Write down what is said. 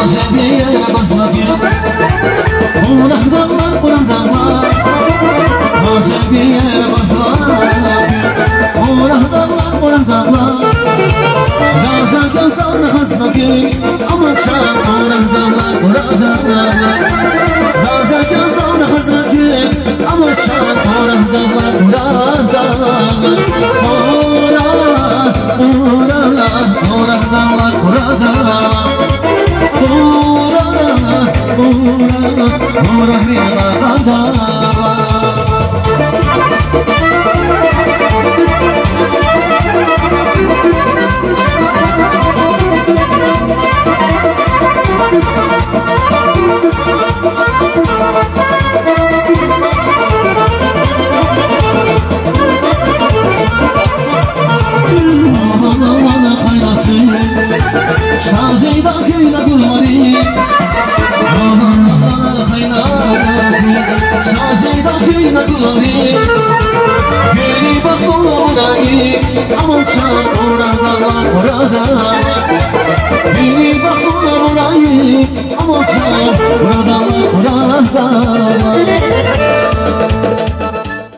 Acemiye basmakım Uğrak dağlar, uğrak dağlar Acemiye basmakım Uğrak dağlar, uğrak dağlar Zazardan sonra hasmakım Ama çan uğrak dağlar, uğrak dağlar Zazardan sonra hasmakım Ama çan uğrak dağlar, uğrak dağlar Uğrak dağlar, uğrak dağlar Uğrak Aman kaynasın Şahceyda köyde kurbanı Aman kaynasın Şahceyda köyde kurbanı Geri bak orayı Aman çal orada Geri bak orayı Aman çal orada